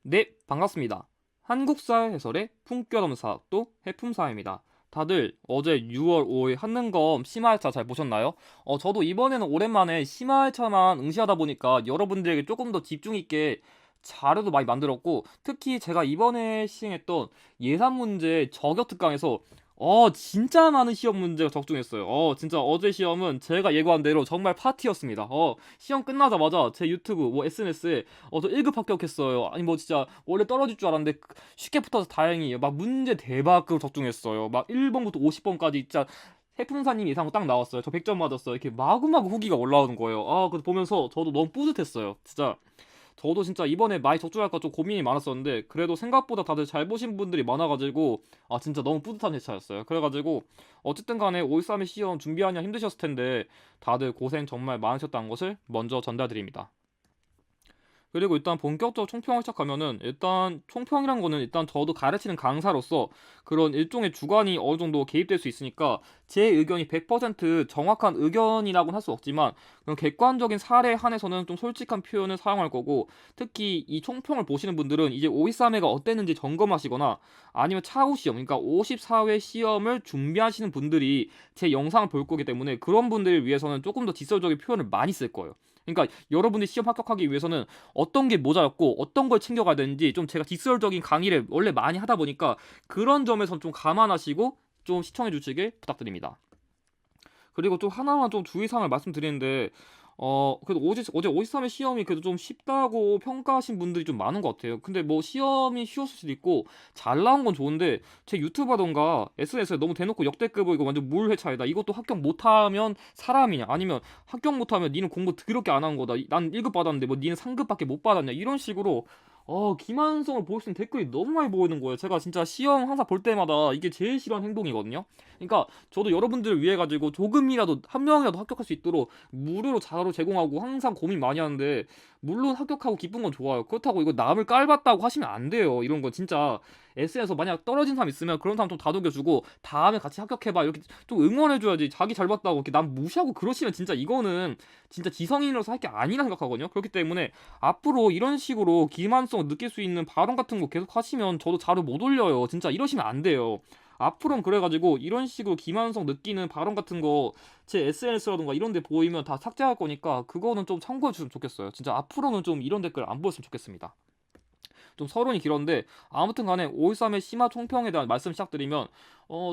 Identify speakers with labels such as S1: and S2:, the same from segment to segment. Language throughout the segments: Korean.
S1: 네, 반갑습니다. 한국사 해설의 품격 없는 사학도 해품사입니다. 다들 어제 6월 5일 한능검 심화일차 잘 보셨나요? 저도 이번에는 오랜만에 심화일차만 응시하다 보니까 여러분들에게 조금 더 집중 있게 자료도 많이 만들었고, 특히 제가 이번에 시행했던 예산 문제 저격 특강에서 진짜 많은 시험 문제가 적중했어요. 진짜 어제 시험은 제가 예고한 대로 정말 파티였습니다. 시험 끝나자마자 제 유튜브, SNS에 저 1급 합격했어요. 아니 뭐 진짜 원래 떨어질 줄 알았는데 쉽게 붙어서 다행이에요. 막 문제 대박으로 적중했어요. 막 1번부터 50번까지 진짜 해풍사님 예상으로 딱 나왔어요. 저 100점 맞았어요. 이렇게 마구마구 후기가 올라오는 거예요. 그래서 보면서 저도 너무 뿌듯했어요. 진짜 저도 진짜 이번에 많이 적중할까 좀 고민이 많았었는데, 그래도 생각보다 다들 잘 보신 분들이 많아가지고 진짜 너무 뿌듯한 회차였어요. 그래가지고 어쨌든 간에 5.13의 시험 준비하냐 힘드셨을 텐데 다들 고생 정말 많으셨다는 것을 먼저 전달드립니다. 그리고 일단 본격적으로 총평을 시작하면은, 일단 총평이란 거는 일단 저도 가르치는 강사로서 그런 일종의 주관이 어느 정도 개입될 수 있으니까 제 의견이 100% 정확한 의견이라고는 할 수 없지만, 그런 객관적인 사례에 한해서는 좀 솔직한 표현을 사용할 거고, 특히 이 총평을 보시는 분들은 이제 5.13회가 어땠는지 점검하시거나 아니면 차후 시험, 그러니까 54회 시험을 준비하시는 분들이 제 영상을 볼 거기 때문에 그런 분들을 위해서는 조금 더 직설적인 표현을 많이 쓸 거예요. 그러니까 여러분들이 시험 합격하기 위해서는 어떤 게 모자랐고 어떤 걸 챙겨가야 되는지 좀 제가 직설적인 강의를 원래 많이 하다 보니까 그런 점에선 좀 감안하시고 좀 시청해 주시길 부탁드립니다. 그리고 또 하나만 좀 주의사항을 말씀드리는데, 그래도 어제 5.13의 시험이 그래도 좀 쉽다고 평가하신 분들이 좀 많은 것 같아요. 근데 뭐 시험이 쉬웠을 수도 있고 잘 나온 건 좋은데, 제 유튜브라던가 SNS에 너무 대놓고 역대급을 이거 완전 물회차이다, 이것도 합격 못하면 사람이냐, 아니면 합격 못하면 니는 공부 더럽게 안 한 거다, 난 1급 받았는데 뭐 니는 3급밖에 못 받았냐, 이런 식으로 기만성을 보일 수 있는 댓글이 너무 많이 보이는 거예요. 제가 진짜 시험 항상 볼 때마다 이게 제일 싫어하는 행동이거든요. 그러니까 저도 여러분들을 위해 가지고 조금이라도 한 명이라도 합격할 수 있도록 무료로 자료 제공하고 항상 고민 많이 하는데, 물론 합격하고 기쁜 건 좋아요. 그렇다고 이거 남을 깔봤다고 하시면 안 돼요. 이런 거 진짜 SNS에서 만약 떨어진 사람 있으면 그런 사람 좀 다독여주고 다음에 같이 합격해봐 이렇게 좀 응원해줘야지. 자기 잘 봤다고 이렇게 남 무시하고 그러시면 진짜 이거는 진짜 지성인으로서 할 게 아니라 생각하거든요. 그렇기 때문에 앞으로 이런 식으로 기만성을 느낄 수 있는 발언 같은 거 계속 하시면 저도 자료 못 올려요. 진짜 이러시면 안 돼요. 앞으로는 그래가지고 이런 식으로 기만성 느끼는 발언 같은 거 제 SNS라던가 이런 데 보이면 다 삭제할 거니까 그거는 좀 참고해 주시면 좋겠어요. 진짜 앞으로는 좀 이런 댓글 안 보였으면 좋겠습니다. 좀 서론이 길었는데, 아무튼 간에 5.13의 심화 총평에 대한 말씀 시작드리면,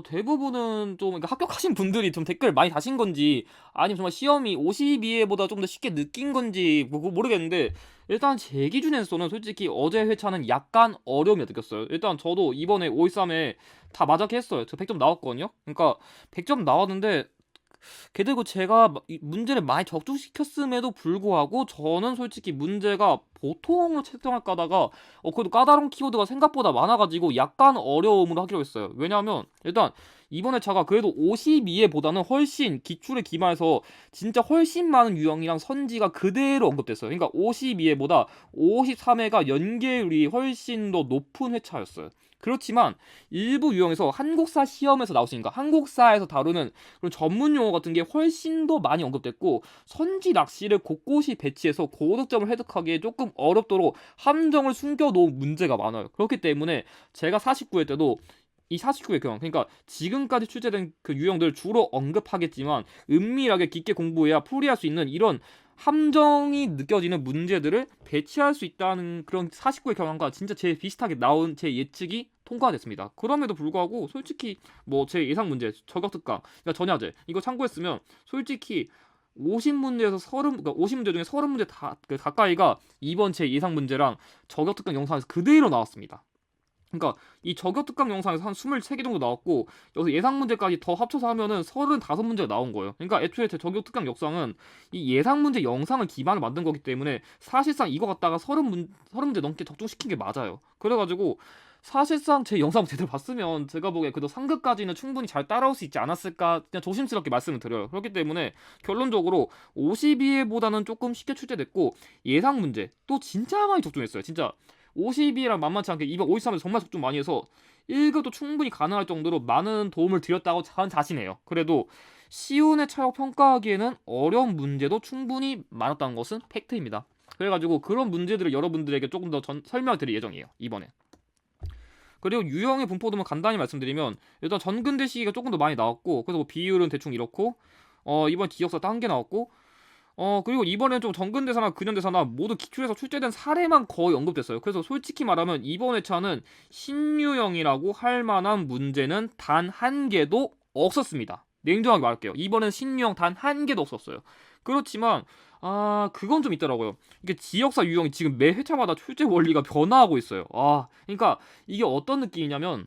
S1: 대부분은 좀 그러니까 합격하신 분들이 좀 댓글 많이 다신 건지 아니면 정말 시험이 52회보다 좀 더 쉽게 느낀 건지 모르겠는데, 일단 제 기준에서는 솔직히 어제 회차는 약간 어려움이 느꼈어요. 일단 저도 이번에 5.13에 다 맞았게 했어요. 저 100점 나왔거든요. 그러니까 100점 나왔는데, 그리고 제가 문제를 많이 적중시켰음에도 불구하고 저는 솔직히 문제가 보통으로 채점할까 하다가 그래도 까다로운 키워드가 생각보다 많아가지고 약간 어려움으로 하기로 했어요. 왜냐하면 일단 이번에 차가 그래도 52회보다는 훨씬 기출에 기반해서 진짜 훨씬 많은 유형이랑 선지가 그대로 언급됐어요. 그러니까 52회보다 53회가 연계율이 훨씬 더 높은 회차였어요. 그렇지만 일부 유형에서 한국사 시험에서 나올 수 있으니까 한국사에서 다루는 그런 전문 용어 같은 게 훨씬 더 많이 언급됐고, 선지 낚시를 곳곳이 배치해서 고득점을 획득하기에 조금 어렵도록 함정을 숨겨놓은 문제가 많아요. 그렇기 때문에 제가 49회 때도 이 49회 교양, 그러니까 지금까지 출제된 그 유형들을 주로 언급하겠지만 은밀하게 깊게 공부해야 풀이할 수 있는 이런 함정이 느껴지는 문제들을 배치할 수 있다는 그런 49의 경향과 진짜 제일 비슷하게 나온 제 예측이 통과됐습니다. 그럼에도 불구하고 솔직히 뭐 제 예상 문제, 저격 특강, 그러니까 전야제 이거 참고했으면 솔직히 50문제에서 30, 그러니까 50문제 중에 30문제 다 가까이가 이번 제 예상 문제랑 저격 특강 영상에서 그대로 나왔습니다. 그러니까 이 저격 특강 영상에서 한 23개 정도 나왔고, 여기서 예상 문제까지 더 합쳐서 하면은 35문제가 나온 거예요. 그러니까 애초에 제 저격 특강 영상은 이 예상 문제 영상을 기반으로 만든 거기 때문에 사실상 이거 갖다가 30문제 넘게 적중시킨 게 맞아요. 그래가지고 사실상 제 영상 제대로 봤으면 제가 보기에 그래도 상급까지는 충분히 잘 따라올 수 있지 않았을까, 그냥 조심스럽게 말씀을 드려요. 그렇기 때문에 결론적으로 52회보다는 조금 쉽게 출제됐고, 예상 문제 또 진짜 많이 적중했어요. 진짜 52랑 만만치 않게 이번 53에서 정말 적중 많이 해서 1급도 충분히 가능할 정도로 많은 도움을 드렸다고 저는 자신해요. 그래도 시운의 차력 평가하기에는 어려운 문제도 충분히 많았다는 것은 팩트입니다. 그래가지고 그런 문제들을 여러분들에게 조금 더 설명을 드릴 예정이에요, 이번에. 그리고 유형의 분포도만 간단히 말씀드리면, 일단 전근대 시기가 조금 더 많이 나왔고, 그래서 뭐 비율은 대충 이렇고, 이번 기억사 딴 게 나왔고, 그리고 이번엔 좀 전근대사나 근현대사나 모두 기출에서 출제된 사례만 거의 언급됐어요. 그래서 솔직히 말하면 이번 회차는 신유형이라고 할 만한 문제는 단 한 개도 없었습니다. 냉정하게 말할게요. 이번엔 신유형 단 한 개도 없었어요. 그렇지만 그건 좀 있더라고요. 이게 지역사 유형이 지금 매 회차마다 출제 원리가 변화하고 있어요. 그러니까 이게 어떤 느낌이냐면,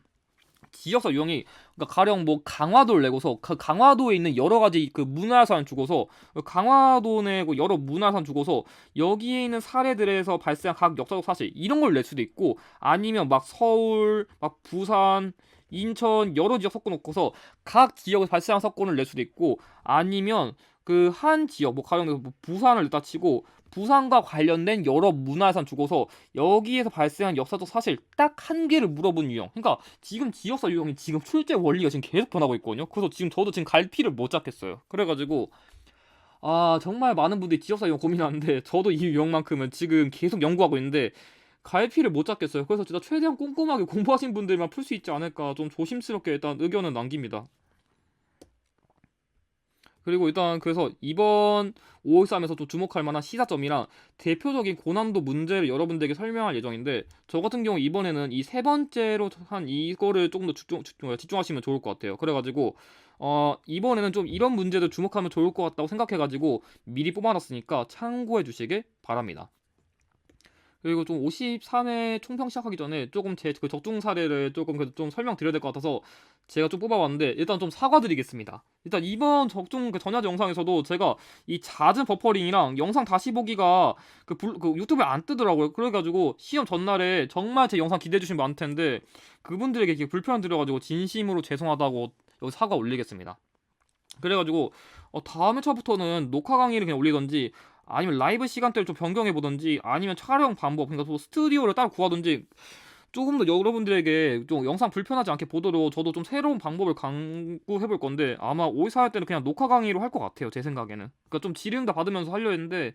S1: 지역사 유형이, 그러니까 가령 뭐 강화도를 내고서 그 강화도에 있는 여러 가지 그 문화유산 주고서, 강화도 내고 여러 문화유산 주고서 여기에 있는 사례들에서 발생한 각 역사적 사실 이런 걸 낼 수도 있고, 아니면 막 서울, 막 부산, 인천 여러 지역 섞어놓고서 각 지역에서 발생한 사건을 낼 수도 있고, 아니면 그 한 지역, 뭐 가령 뭐 부산을 냈다 치고 부산과 관련된 여러 문화유산 주고서 여기에서 발생한 역사적 사실 딱 한 개를 물어본 유형. 그러니까 지금 지역사 유형이 지금 출제 원리가 지금 계속 변하고 있거든요. 그래서 지금 저도 지금 갈피를 못 잡겠어요. 그래가지고 정말 많은 분들이 지역사 유형 고민하는데, 저도 이 유형만큼은 지금 계속 연구하고 있는데 갈피를 못 잡겠어요. 그래서 진짜 최대한 꼼꼼하게 공부하신 분들만 풀 수 있지 않을까, 좀 조심스럽게 일단 의견은 남깁니다. 그리고 일단 그래서 이번 513에서 좀 주목할 만한 시사점이랑 대표적인 고난도 문제를 여러분들에게 설명할 예정인데, 저 같은 경우 이번에는 이 세 번째로 한 이거를 조금 더 집중하시면 좋을 것 같아요. 그래가지고 이번에는 좀 이런 문제들 주목하면 좋을 것 같다고 생각해가지고 미리 뽑아놨으니까 참고해 주시길 바랍니다. 그리고 좀 53회 총평 시작하기 전에 조금 제 그 적중 사례를 조금 그래도 좀 설명드려야 될 것 같아서 제가 좀 뽑아봤는데, 일단 좀 사과드리겠습니다. 일단 이번 적중 그 전야제 영상에서도 제가 이 잦은 버퍼링이랑 영상 다시 보기가 그 유튜브에 안 뜨더라고요. 그래가지고 시험 전날에 정말 제 영상 기대해주신 분 많을 텐데, 그분들에게 이렇게 불편 드려가지고 진심으로 죄송하다고 여기 사과 올리겠습니다. 그래가지고 다음 회차부터는 녹화 강의를 그냥 올리던지, 아니면 라이브 시간대를 좀 변경해 보던지, 아니면 촬영 방법, 그러니까 뭐 스튜디오를 따로 구하던지, 조금 더 여러분들에게 좀 영상 불편하지 않게 보도록 저도 좀 새로운 방법을 강구해 볼 건데, 아마 514 할 때는 그냥 녹화 강의로 할 것 같아요, 제 생각에는. 그러니까 좀 지름 다 받으면서 하려 했는데,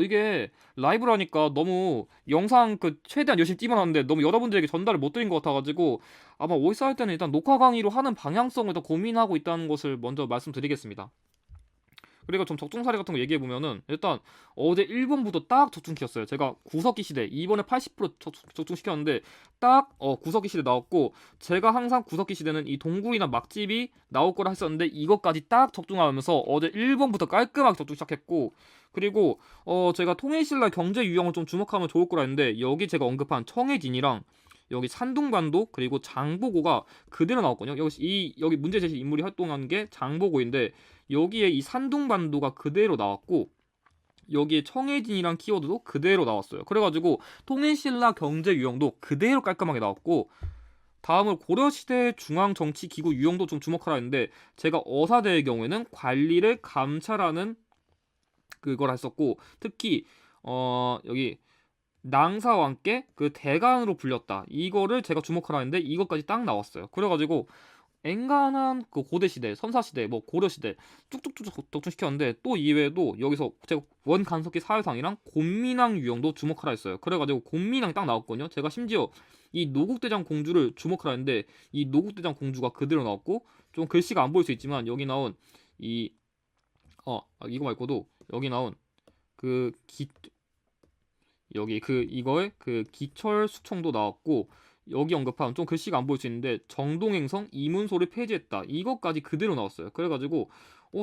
S1: 이게 라이브라니까 너무 영상 최대한 열심히 찝어놨는데 너무 여러분들에게 전달을 못 드린 것 같아가지고, 아마 514 할 때는 일단 녹화 강의로 하는 방향성을 더 고민하고 있다는 것을 먼저 말씀드리겠습니다. 그리고 좀 적중 사례 같은 거 얘기해 보면은, 일단 어제 1번부터 딱 적중 시켰어요. 제가 구석기 시대 이번에 80% 적중 시켰는데 딱 구석기 시대 나왔고, 제가 항상 구석기 시대는 이 동굴이나 막집이 나올 거라 했었는데 이것까지 딱 적중하면서 어제 1번부터 깔끔하게 적중 시작했고, 그리고 제가 통일신라 경제 유형을 좀 주목하면 좋을 거라 했는데, 여기 제가 언급한 청해진이랑 여기 산둥반도 그리고 장보고가 그대로 나왔거든요. 여기 문제 제시 인물이 활동한 게 장보고인데, 여기에 이 산둥반도가 그대로 나왔고, 여기에 청해진이란 키워드도 그대로 나왔어요. 그래가지고 통일신라 경제 유형도 그대로 깔끔하게 나왔고, 다음으로 고려시대 중앙정치기구 유형도 좀 주목하라 했는데, 제가 어사대의 경우에는 관리를 감찰하는 그걸 했었고, 특히 여기 낭사와 함께 그 대간으로 불렸다, 이거를 제가 주목하라 했는데 이것까지 딱 나왔어요. 그래가지고 엔간한 그 고대시대, 선사시대, 뭐 고려시대 쭉쭉쭉 적중시켰는데, 또 이외에도 여기서 제가 원간석기 사회상이랑 곤민왕 유형도 주목하라 했어요. 그래가지고 곤민왕이 딱 나왔거든요. 제가 심지어 이 노국대장 공주를 주목하라 했는데 이 노국대장 공주가 그대로 나왔고, 좀 글씨가 안 보일 수 있지만 여기 나온 이 이거 말고도 여기 나온 그 여기 이거에 그 기철 수청도 나왔고, 여기 언급한 좀 글씨가 안 보일 수 있는데 정동행성 이문소를 폐지했다, 이것까지 그대로 나왔어요. 그래가지고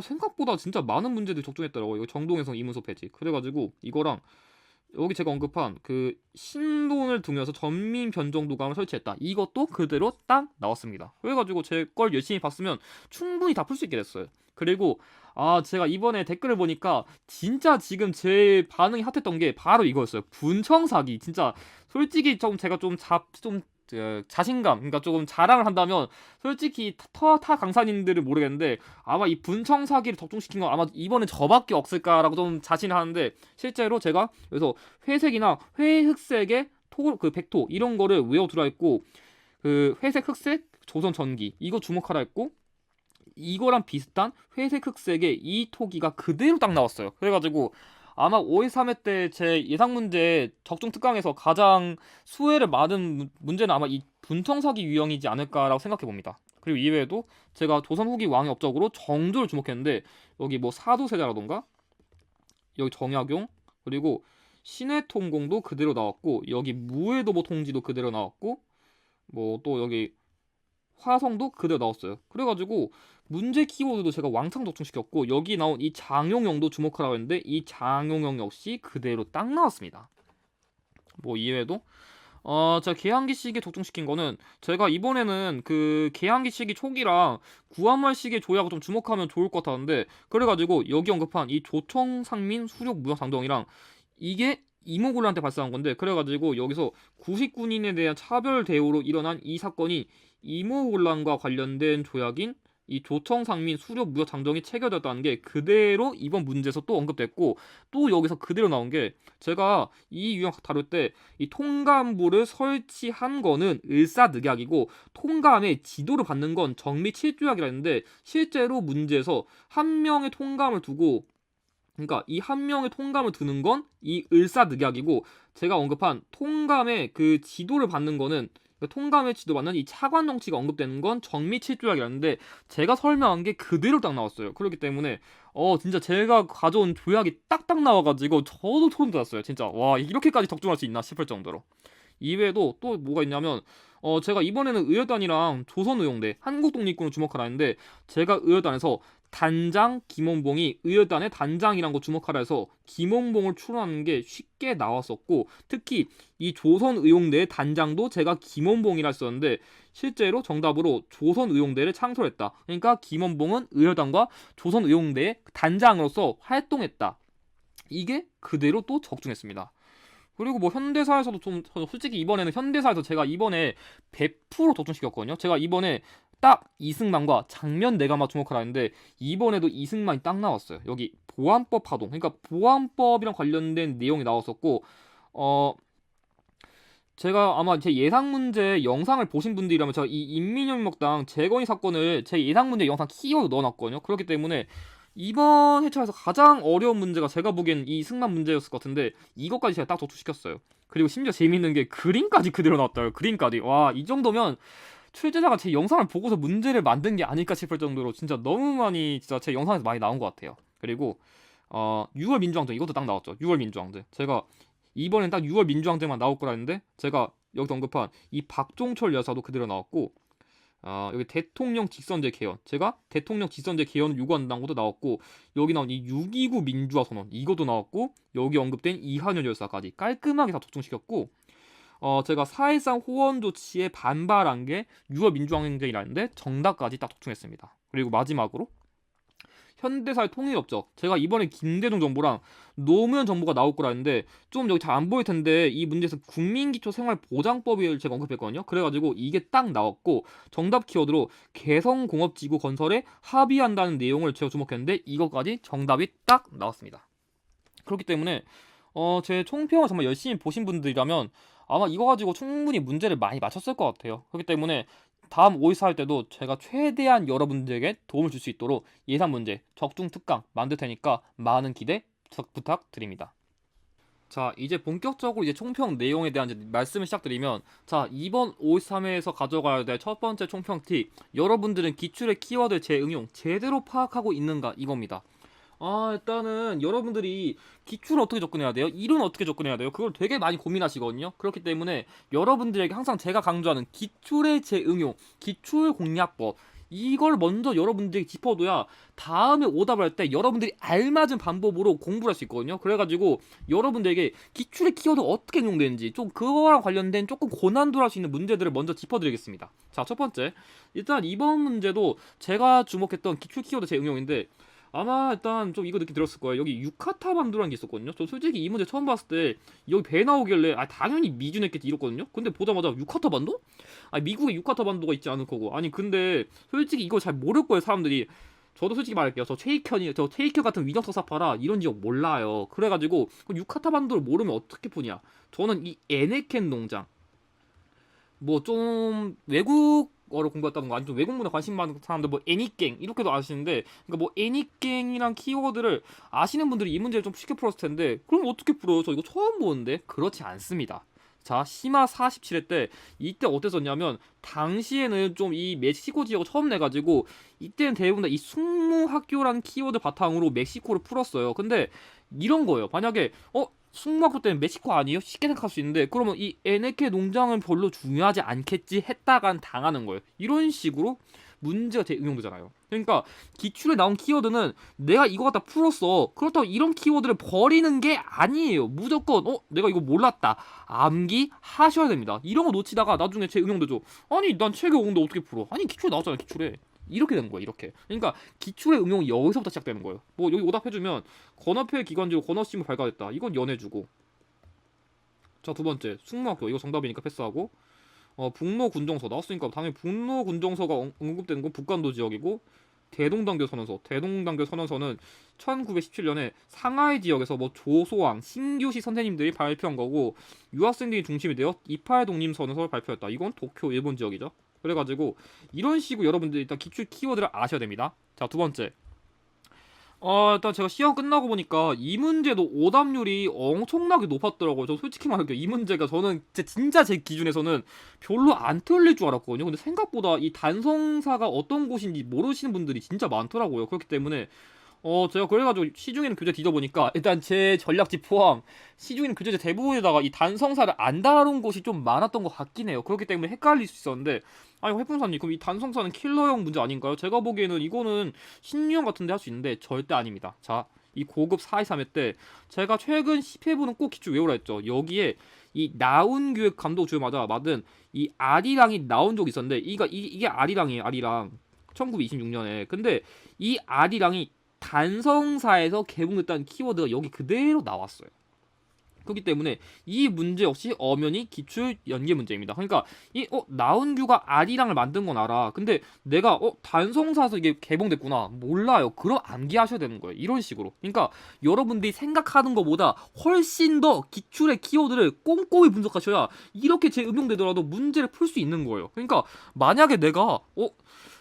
S1: 생각보다 진짜 많은 문제들 적중했더라고요. 이거 정동행성 이문소 폐지. 그래가지고 이거랑 여기 제가 언급한 그 신돈을 두면서 전민 변정도감을 설치했다, 이것도 그대로 딱 나왔습니다. 그래가지고 제 걸 열심히 봤으면 충분히 다 풀 수 있게 됐어요. 그리고 제가 이번에 댓글을 보니까 진짜 지금 제 반응이 핫했던 게 바로 이거였어요. 분청사기. 진짜 솔직히 좀 제가 자신감, 그러니까 조금 자랑을 한다면, 솔직히 타 강사님들은 모르겠는데 아마 이 분청사기를 적중시킨 건 아마 이번에 저밖에 없을까라고 좀 자신을 하는데, 실제로 제가 그래서 회색이나 회흑색의 백토 이런 거를 외워 들어있고, 그 회색 흑색 조선 전기 이거 주목하라 했고, 이거랑 비슷한 회색 흑색의 이 토기가 그대로 딱 나왔어요. 그래가지고 아마 5회 3회 때 제 예상 문제 적중 특강에서 가장 수혜를 많은 문제는 아마 이 분청사기 유형이지 않을까라고 생각해 봅니다. 그리고 이외에도 제가 조선 후기 왕의 업적으로 정조를 주목했는데, 여기 뭐 사두세자라던가 여기 정약용, 그리고 신해통공도 그대로 나왔고, 여기 무해도보 통지도 그대로 나왔고, 뭐 또 여기 화성도 그대로 나왔어요. 그래가지고 문제 키워드도 제가 왕창 적중시켰고, 여기 나온 이 장용영도 주목하라고 했는데 이 장용영 역시 그대로 딱 나왔습니다. 뭐 이외에도 제가 개항기 시기에 적중시킨 거는, 제가 이번에는 그 개항기 시기 초기랑 구한말 시기의 조약을 좀 주목하면 좋을 것 같았는데, 그래가지고 여기 언급한 이 조청상민 수력 무역상동이랑 이게 이모군란한테 발생한 건데, 그래가지고 여기서 구식군인에 대한 차별 대우로 일어난 이 사건이 이모군란과 관련된 조약인 이 조청상민 수력 무역 장정이 체결됐다는 게 그대로 이번 문제에서 또 언급됐고, 또 여기서 그대로 나온 게, 제가 이 유형 다룰 때 이 통감부를 설치한 거는 을사늑약이고 통감의 지도를 받는 건 정미칠조약이라 했는데, 실제로 문제에서 한 명의 통감을 두고, 그러니까 이 한 명의 통감을 두는 건 이 을사늑약이고, 제가 언급한 통감의 그 지도를 받는 거는, 통감의 지도 받는 이 차관 정치가 언급되는 건 정미칠조약이라는데, 제가 설명한 게 그대로 딱 나왔어요. 그렇기 때문에 진짜 제가 가져온 조약이 딱딱 나와가지고 저도 소름 돋았어요. 진짜 와, 이렇게까지 적중할 수 있나 싶을 정도로. 이외에도 또 뭐가 있냐면, 제가 이번에는 의열단이랑 조선의용대 한국독립군을 주목하라 했는데, 제가 의열단에서 단장 김원봉이 의열단의 단장이란 거 주목하라 해서 김원봉을 추론하는 게 쉽게 나왔었고, 특히 이 조선의용대의 단장도 제가 김원봉이라 했었는데 실제로 정답으로 조선의용대를 창설했다. 그러니까 김원봉은 의열단과 조선의용대의 단장으로서 활동했다. 이게 그대로 또 적중했습니다. 그리고 뭐 현대사에서도 좀, 솔직히 이번에는 현대사에서 제가 이번에 100% 적중시켰거든요. 제가 이번에 딱 이승만과 장면 내가마 주목하라 했는데, 이번에도 이승만이 딱 나왔어요. 여기 보안법 파동, 그러니까 보안법이랑 관련된 내용이 나왔었고, 제가 아마 제 예상 문제 영상을 보신 분들이라면, 제가 이 인민혁명당 재건이 사건을 제 예상 문제 영상 키워드 넣어놨거든요. 그렇기 때문에 이번 회차에서 가장 어려운 문제가 제가 보기엔 이 승만 문제였을 것 같은데, 이것까지 제가 딱 적중시켰어요. 그리고 심지어 재밌는 게 그림까지 그대로 나왔더라고요. 그림까지. 와, 이 정도면 출제자가 제 영상을 보고서 문제를 만든 게 아닐까 싶을 정도로 진짜 너무 많이, 진짜 제 영상에서 많이 나온 것 같아요. 그리고 6월 민주항쟁 이것도 딱 나왔죠. 6월 민주항쟁. 제가 이번엔 딱 6월 민주항쟁만 나올 거라 했는데, 제가 여기서 언급한 이 박종철 여사도 그대로 나왔고, 여기 대통령 직선제 개헌, 제가 대통령 직선제 개헌을 요구한다는 것도 나왔고, 여기 나온 이 6.29 민주화 선언 이것도 나왔고, 여기 언급된 이한열 열사까지 깔끔하게 다 적중시켰고, 제가 4.13 호원 조치에 반발한 게 6월 민주항쟁이라는데 정답까지 딱 적중했습니다. 그리고 마지막으로 현대사의 통일 업적, 제가 이번에 김대중 정부랑 노무현 정부가 나올 거라 했는데, 좀 여기 잘 안 보일 텐데 이 문제에서 국민기초생활보장법을 제가 언급했거든요. 그래가지고 이게 딱 나왔고, 정답 키워드로 개성공업지구 건설에 합의한다는 내용을 제가 주목했는데 이것까지 정답이 딱 나왔습니다. 그렇기 때문에 제 총평을 정말 열심히 보신 분들이라면 아마 이거 가지고 충분히 문제를 많이 맞췄을 것 같아요. 그렇기 때문에 다음 514 할 때도 제가 최대한 여러분들에게 도움을 줄 수 있도록 예상 문제, 적중 특강 만들 테니까 많은 기대 부탁드립니다. 자, 이제 본격적으로 이제 총평 내용에 대한 이제 말씀을 시작드리면, 자, 이번 513회에서 가져가야 될 첫 번째 총평 팁, 여러분들은 기출의 키워드 재응용 제대로 파악하고 있는가 이겁니다. 일단은 여러분들이 기출을 어떻게 접근해야 돼요? 일은 어떻게 접근해야 돼요? 그걸 되게 많이 고민하시거든요. 그렇기 때문에 여러분들에게 항상 제가 강조하는 기출의 재응용, 기출 공략법, 이걸 먼저 여러분들이 짚어둬야 다음에 오답을 할 때 여러분들이 알맞은 방법으로 공부를 할 수 있거든요. 그래가지고 여러분들에게 기출의 키워드가 어떻게 응용되는지, 좀 그거랑 관련된 조금 고난도를 할 수 있는 문제들을 먼저 짚어드리겠습니다. 자, 첫 번째, 일단 이번 문제도 제가 주목했던 기출 키워드 재응용인데, 아마 일단 좀 이거 느낌 들었을 거예요. 여기 유카타 반도라는 게 있었거든요. 저 솔직히 이 문제 처음 봤을 때 여기 배 나오길래 당연히 미주냈겠지 이랬거든요. 근데 보자마자 유카타 반도? 미국에 유카타 반도가 있지 않을 거고. 근데 솔직히 이거 잘 모를 거예요, 사람들이. 저도 솔직히 말할게요. 저 체이켜 같은 위정서사파라 이런 지역 몰라요. 그래가지고 유카타 반도를 모르면 어떻게 푸냐. 저는 이 에네켄 농장, 뭐 좀 외국어를 공부했다던가 아니면 좀 외국 문화 관심 많은 사람들 뭐 애니갱 이렇게도 아시는데, 그러니까 뭐 애니갱이란 키워드를 아시는 분들이 이 문제를 좀 쉽게 풀었을 텐데 그럼 어떻게 풀어요? 저 이거 처음 보는데. 그렇지 않습니다. 자, 시마 47회 때 이때 어땠었냐면 당시에는 좀 이 멕시코 지역을 처음 내가지고 이때는 대부분 다 이 숙무학교라는 키워드 바탕으로 멕시코를 풀었어요. 근데 이런 거예요. 만약에 숙박호 때는 멕시코 아니에요? 쉽게 생각할 수 있는데 그러면 이 에네케 농장은 별로 중요하지 않겠지 했다간 당하는 거예요. 이런 식으로 문제가 응용되잖아요. 그러니까 기출에 나온 키워드는 내가 이거 갖다 풀었어. 그렇다고 이런 키워드를 버리는 게 아니에요. 무조건 내가 이거 몰랐다, 암기하셔야 됩니다. 이런 거 놓치다가 나중에 제 응용되죠. 아니 난 책에 오는데 어떻게 풀어? 아니 기출에 나왔잖아 기출에. 이렇게 되는 거야 이렇게. 그러니까 기출의 응용이 여기서부터 시작되는 거예요. 뭐 여기 오답해주면 건어표의 기관지로 건어심을 발견했다. 이건 연해주고. 자, 두 번째 숙모학교. 이거 정답이니까 패스하고. 북로군정서 나왔으니까 당연히 북로군정서가 언급되는 건 북간도 지역이고, 대동단교 선언서. 대동단교 선언서는 1917년에 상하이 지역에서 뭐 조소왕, 신규시 선생님들이 발표한 거고 유학생들이 중심이 되어 이파이 독립선언서를 발표했다. 이건 도쿄 일본 지역이죠. 그래가지고 이런 식으로 여러분들 일단 기출 키워드를 아셔야 됩니다. 자, 두 번째. 일단 제가 시험 끝나고 보니까 이 문제도 오답률이 엄청나게 높았더라고요. 저 솔직히 말할게요. 이 문제가 저는 진짜 제 기준에서는 별로 안 틀릴 줄 알았거든요. 근데 생각보다 이 단성사가 어떤 곳인지 모르시는 분들이 진짜 많더라고요. 그렇기 때문에 제가 그래가지고 시중에는 교재 뒤져보니까 일단 제 전략지 포함 시중에는 교재 대부분에다가 이 단성사를 안 다룬 곳이 좀 많았던 것 같긴 해요. 그렇기 때문에 헷갈릴 수 있었는데, 아니 회풍사님 그럼 이 단성사는 킬러형 문제 아닌가요? 제가 보기에는 이거는 신유형 같은데 할 수 있는데 절대 아닙니다. 자, 이 고급 423회 때 제가 최근 10회분은 꼭 기출 외우라 했죠. 여기에 이 나운교육 감독 주요마다 맡은 이 아리랑이 나온 적이 있었는데 이게 아리랑이에요. 아리랑 1926년에. 근데 이 아리랑이 단성사에서 개봉했다는 키워드가 여기 그대로 나왔어요. 그렇기 때문에 이 문제 역시 엄연히 기출 연계 문제입니다. 그러니까 이 나운규가 아리랑을 만든 건 알아. 근데 내가 단성사에서 이게 개봉됐구나 몰라요. 그럼 암기하셔야 되는 거예요. 이런 식으로. 그러니까 여러분들이 생각하는 것보다 훨씬 더 기출의 키워드를 꼼꼼히 분석하셔야 이렇게 제 응용되더라도 문제를 풀 수 있는 거예요. 그러니까 만약에 내가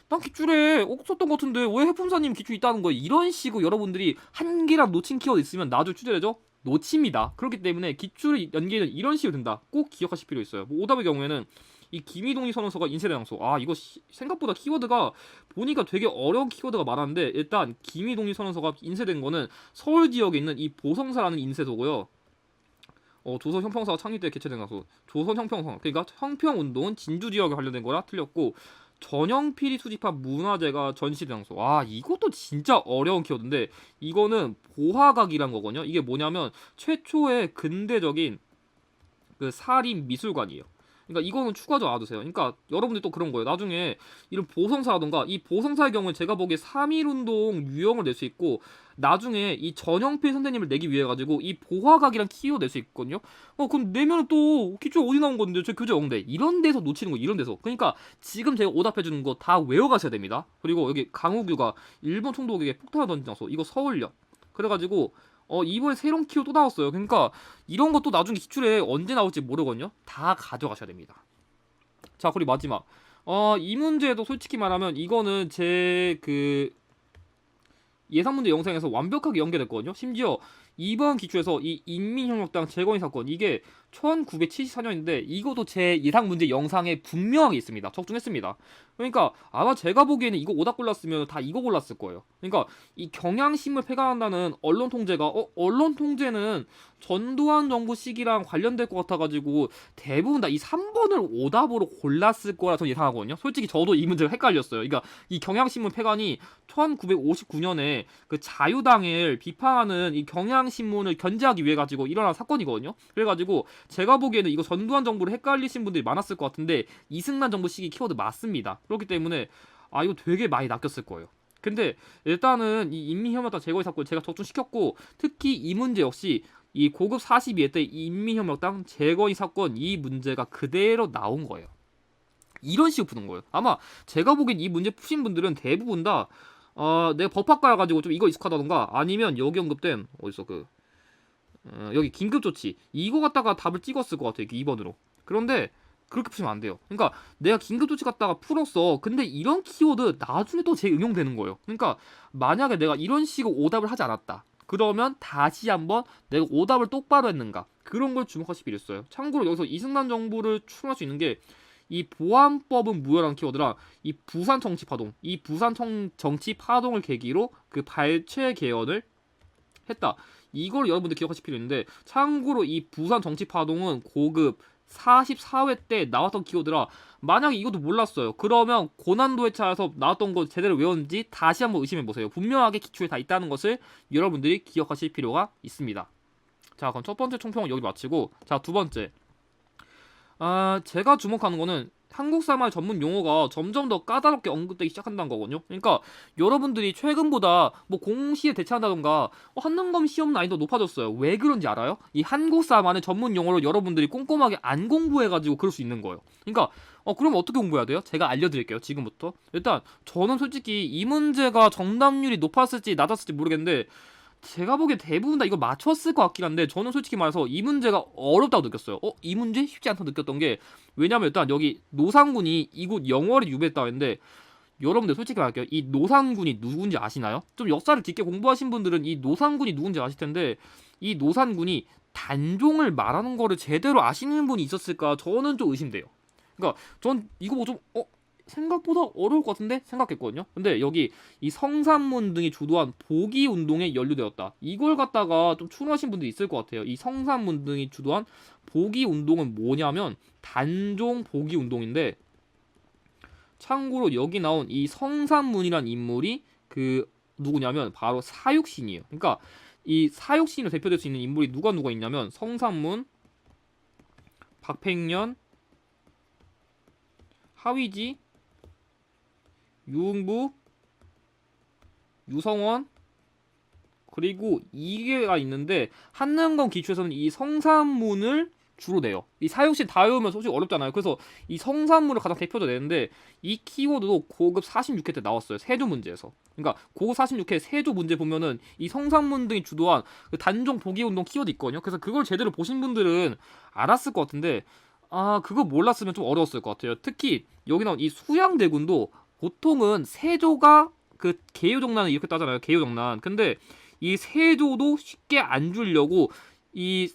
S1: 난 기출에 없었던 것 같은데 왜 해품사님 기출 있다는 거예요? 이런 식으로 여러분들이 한 개랑 놓친 키워드 있으면 나중에 출제되죠? 놓칩니다. 그렇기 때문에 기출의 연계는 이런 식으로 된다. 꼭 기억하실 필요 있어요. 뭐 오답의 경우에는 이 김희동이 선언서가 인쇄대장소. 이거 생각보다 키워드가 보니까 되게 어려운 키워드가 많았는데, 일단 김희동이 선언서가 인쇄된 거는 서울 지역에 있는 이 보성사라는 인쇄소고요. 조선 형평사가 창립돼 개최된 장소. 조선 형평성. 그러니까 형평운동은 진주 지역에 관련된 거라 틀렸고, 전형필이 수집한 문화재가 전시된 장소. 이것도 진짜 어려운 키워드인데 이거는 보화각이란 거거든요. 이게 뭐냐면 최초의 근대적인 그 살인 미술관이에요. 그러니까 이거는 추가적으로 알아두세요. 그러니까 여러분들 또 그런 거예요. 나중에 이런 보성사라던가 이 보성사의 경우에 제가 보기에 3.1운동 유형을 낼 수 있고, 나중에 이 전형필 선생님을 내기 위해 가지고 이 보화각이란 키워드 낼 수 있거든요. 그럼 내면은 또 기출 어디 나온 건데 저 교재 없는데 이런 데서 놓치는 거, 이런 데서. 그러니까 지금 제가 오답해 주는 거 다 외워가셔야 됩니다. 그리고 여기 강우규가 일본 총독에게 폭탄을 던진 장소, 이거 서울역. 그래가지고 이번에 새로운 키워드 또 나왔어요. 그러니까 이런 것도 나중에 기출에 언제 나올지 모르거든요. 다 가져가셔야 됩니다. 자, 그리고 마지막. 이 문제도 솔직히 말하면 이거는 제 예상문제 영상에서 완벽하게 연계됐거든요. 심지어 이번 기출에서 이 인민혁명당 재건의 사건, 이게 1974년인데 이것도 제 예상문제 영상에 분명하게 있습니다. 적중했습니다. 그러니까 아마 제가 보기에는 이거 오답 골랐으면 다 이거 골랐을 거예요. 그러니까 이 경향신문 폐간한다는 언론 통제가 언론 통제는 전두환 정부 시기랑 관련될 것 같아가지고 대부분 다 이 3번을 오답으로 골랐을 거라 저는 예상하거든요. 솔직히 저도 이 문제가 헷갈렸어요. 그러니까 이 경향신문 폐간이 1959년에 그 자유당을 비판하는 이 경향신문을 견제하기 위해 가지고 일어난 사건이거든요. 그래가지고 제가 보기에는 이거 전두환 정부를 헷갈리신 분들이 많았을 것 같은데 이승만 정부 시기 키워드 맞습니다. 그렇기 때문에 이거 되게 많이 낚였을 거예요. 근데 일단은 이 인민혁명당 제거의 사건 제가 적중시켰고, 특히 이 문제 역시 이 고급 42회 때 인민혁명당 제거의 사건 이 문제가 그대로 나온 거예요. 이런 식으로 푸는 거예요. 아마 제가 보기엔 이 문제 푸신 분들은 대부분 다 내가 법학과 가지고 좀 이거 익숙하다던가 아니면 여기 언급된 어디서 여기 긴급조치 이거 갖다가 답을 찍었을 것 같아요. 2번으로. 그런데 그렇게 푸시면 안 돼요. 그러니까 내가 긴급조치 갖다가 풀었어. 근데 이런 키워드 나중에 또 재응용되는 거예요. 그러니까 만약에 내가 이런 식으로 오답을 하지 않았다. 그러면 다시 한번 내가 오답을 똑바로 했는가. 그런 걸 주목하실 필요 있어요. 참고로 여기서 이승만 정부를 추론할 수 있는 게 이 보안법은 무효라는 키워드랑 이 부산 정치 파동, 이 부산 정치 파동을 계기로 그 발췌 개헌을 했다. 이걸 여러분들 기억하실 필요 있는데 참고로 이 부산 정치 파동은 고급 44회 때 나왔던 키워드라 만약에 이것도 몰랐어요. 그러면 고난도 회차에서 나왔던 거 제대로 외웠는지 다시 한번 의심해보세요. 분명하게 기초에 다 있다는 것을 여러분들이 기억하실 필요가 있습니다. 자, 그럼 첫 번째 총평은 여기 마치고, 자, 두 번째. 제가 주목하는 거는 한국사말 전문 용어가 점점 더 까다롭게 언급되기 시작한다는 거거든요. 그러니까 여러분들이 최근보다 뭐 공시에 대처한다던가 한능검 시험 난이도 높아졌어요. 왜 그런지 알아요? 이 한국사만의 전문 용어를 여러분들이 꼼꼼하게 안 공부해가지고 그럴 수 있는 거예요. 그러니까 그럼 어떻게 공부해야 돼요? 제가 알려드릴게요. 지금부터. 일단 저는 솔직히 이 문제가 정답률이 높았을지 낮았을지 모르겠는데 제가 보기에 대부분 다 이거 맞췄을 것 같긴 한데 저는 솔직히 말해서 이 문제가 어렵다고 느꼈어요. 이 문제 쉽지 않다고 느꼈던 게 왜냐면 일단 여기 노상군이 이곳 영월에 유배했다고 했는데 여러분들 솔직히 말할게요. 이 노상군이 누군지 아시나요? 좀 역사를 깊게 공부하신 분들은 이 노상군이 누군지 아실 텐데 이 노상군이 단종을 말하는 거를 제대로 아시는 분이 있었을까 저는 좀 의심돼요. 그러니까 전 이거 뭐 좀 생각보다 어려울 것 같은데 생각했거든요. 근데 여기 이 성산문 등이 주도한 보기 운동에 연루되었다. 이걸 갖다가 좀 추론하신 분들이 있을 것 같아요. 이 성산문 등이 주도한 보기 운동은 뭐냐면 단종 보기 운동인데 참고로 여기 나온 이 성산문이란 인물이 그 누구냐면 바로 사육신이에요. 그러니까 이 사육신으로 대표될 수 있는 인물이 누가 있냐면 성산문, 박팽년, 하위지, 유흥부, 유성원, 그리고 이게가 있는데 한능검 기초에서는 이 성산문을 주로 내요. 이 사육신 다 외우면 솔직히 어렵잖아요. 그래서 이 성산문을 가장 대표적으로 내는데 이 키워드도 고급 46회 때 나왔어요. 세조 문제에서. 그러니까 고급 46회 세조 문제 보면은 이 성산문 등이 주도한 그 단종 보기운동 키워드 있거든요. 그래서 그걸 제대로 보신 분들은 알았을 것 같은데 그거 몰랐으면 좀 어려웠을 것 같아요. 특히 여기 나온 이 수양대군도 보통은 세조가 그 개요정난을 이렇게 따잖아요. 개요정난. 근데 이 세조도 쉽게 안 주려고 이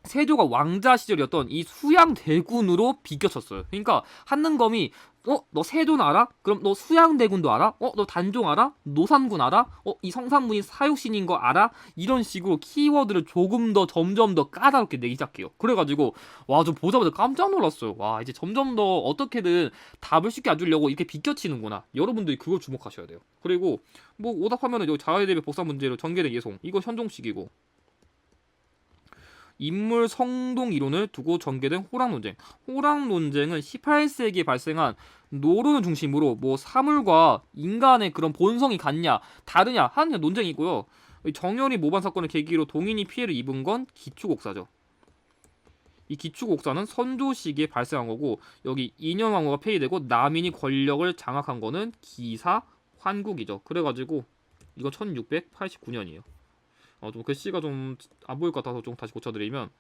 S1: 세조가 왕자 시절이었던 이 수양대군으로 비껴쳤어요. 그러니까 한능검이 너 세조는 알아? 그럼 너 수양대군도 알아? 너 단종 알아? 노산군 알아? 이 성산문이 사육신인 거 알아? 이런 식으로 키워드를 조금 더 점점 더 까다롭게 내기 시작해요. 그래가지고 와, 저 보자마자 깜짝 놀랐어요. 와, 이제 점점 더 어떻게든 답을 쉽게 안 주려고 이렇게 비껴치는구나. 여러분들이 그걸 주목하셔야 돼요. 그리고 뭐 오답하면은 여기 자해대비 복사 문제로 전개된 예송 이거 현종식이고 인물 성동 이론을 두고 전개된 호랑 논쟁. 호랑 논쟁은 18세기에 발생한 노론을 중심으로 뭐 사물과 인간의 그런 본성이 같냐, 다르냐 하는 논쟁이고요. 정열이 모반 사건을 계기로 동인이 피해를 입은 건 기축옥사죠. 이 기축옥사는 선조 시기에 발생한 거고 여기 인현왕후가 폐위되고 남인이 권력을 장악한 거는 기사 환국이죠. 그래가지고 이거 1689년이에요. 좀 글씨가 좀 안 보일 것 같아서 좀 다시 고쳐드리면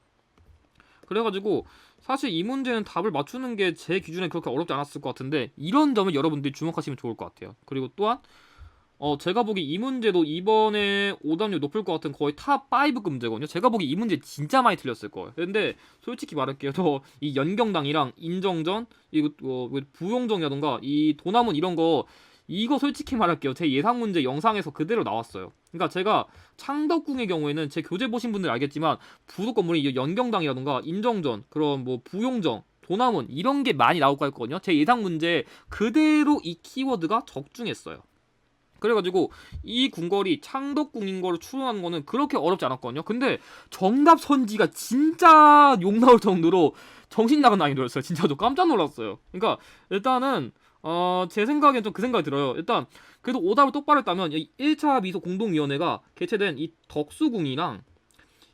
S1: 그래가지고 사실 이 문제는 답을 맞추는 게 제 기준에 그렇게 어렵지 않았을 것 같은데 이런 점을 여러분들이 주목하시면 좋을 것 같아요. 그리고 또한 제가 보기 이 문제도 이번에 오답률 높을 것 같은 거의 탑5급 문제거든요. 제가 보기 이 문제 진짜 많이 틀렸을 거예요. 근데 솔직히 말할게요. 저 이 연경당이랑 인정전, 이거 부용정이라던가 이 도남은 이런 거 이거 솔직히 말할게요. 제 예상 문제 영상에서 그대로 나왔어요. 그러니까 제가 창덕궁의 경우에는 제 교재 보신 분들 알겠지만 부속 건물이 연경당이라던가 인정전, 그런 뭐 부용정, 도남은 이런 게 많이 나올 거 했거든요. 제 예상 문제 그대로 이 키워드가 적중했어요. 그래가지고 이 궁궐이 창덕궁인 거를 추론하는 거는 그렇게 어렵지 않았거든요. 근데 정답 선지가 진짜 욕 나올 정도로 정신 나간 난이도였어요. 진짜 저 깜짝 놀랐어요. 그러니까 일단은 제 생각엔 좀 그 생각이 들어요. 일단 그래도 오답을 똑바로 했다면 1차 미소 공동위원회가 개최된 이 덕수궁이랑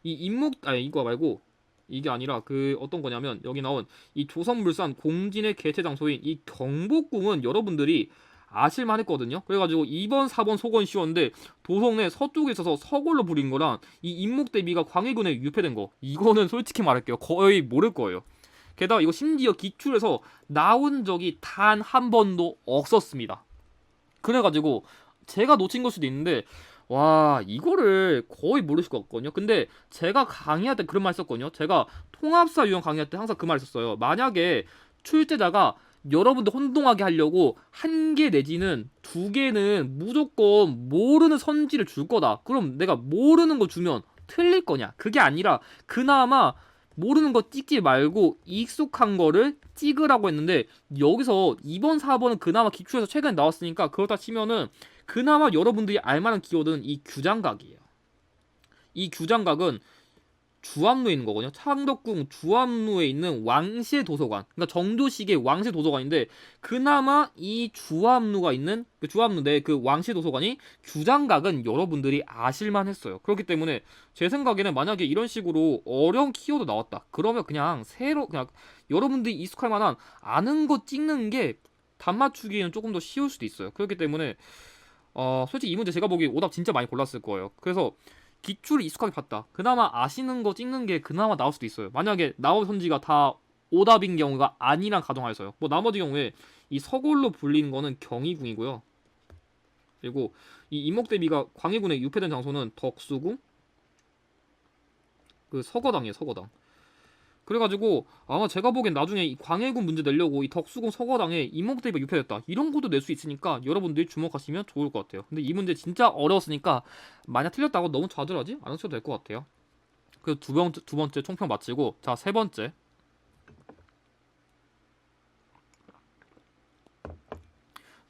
S1: 이 이거 말고 이게 아니라 그 어떤 거냐면 여기 나온 이 조선물산 공진의 개최 장소인 이 경복궁은 여러분들이 아실만 했거든요. 그래가지고 2번, 4번 속은 쉬웠는데 도성내 서쪽에 있어서 서골로 부린 거랑 이 임목 대비가 광해군에 유폐된 거 이거는 솔직히 말할게요. 거의 모를 거예요. 게다가 이거 심지어 기출에서 나온 적이 단 한 번도 없었습니다. 그래가지고 제가 놓친 걸 수도 있는데 와 이거를 거의 모르실 것 같거든요. 근데 제가 강의할 때 그런 말 썼거든요. 제가 통합사 유형 강의할 때 항상 그 말 썼어요. 만약에 출제자가 여러분들 혼동하게 하려고 한 개 내지는 두 개는 무조건 모르는 선지를 줄 거다. 그럼 내가 모르는 거 주면 틀릴 거냐? 그게 아니라 그나마 모르는 거 찍지 말고 익숙한 거를 찍으라고 했는데 여기서 2번, 4번은 그나마 기출에서 최근에 나왔으니까 그렇다 치면은 그나마 여러분들이 알만한 키워드는 이 규장각이에요. 이 규장각은 주암루에 있는 거거든요. 창덕궁 주암루에 있는 왕실 도서관. 그러니까 정조식의 왕실 도서관인데 그나마 이 주암루가 있는 주암루 내 그 왕실 도서관이 규장각은 여러분들이 아실만 했어요. 그렇기 때문에 제 생각에는 만약에 이런 식으로 어려운 키워드 나왔다. 그러면 그냥 그냥 여러분들이 익숙할 만한 아는 거 찍는 게 답 맞추기에는 조금 더 쉬울 수도 있어요. 그렇기 때문에 솔직히 이 문제 제가 보기에 오답 진짜 많이 골랐을 거예요. 그래서 기출을 익숙하게 봤다. 그나마 아시는 거 찍는 게 그나마 나올 수도 있어요. 만약에 나온 선지가 다 오답인 경우가 아니란 가정하에서요. 뭐 나머지 경우에 이 서골로 불리는 거는 경희궁이고요. 그리고 이 임목대비가 광해군에 유폐된 장소는 덕수궁, 그 서거당이에요. 서거당. 그래가지고 아마 제가 보기엔 나중에 이 광해군 문제 내려고 이 덕수궁 서거당에 임목대비가 유폐됐다 이런 것도 낼 수 있으니까 여러분들이 주목하시면 좋을 것 같아요. 근데 이 문제 진짜 어려웠으니까 만약 틀렸다고 너무 좌절하지 않으셔도 될 것 같아요. 그래서 두 번째 총평 마치고 자 세 번째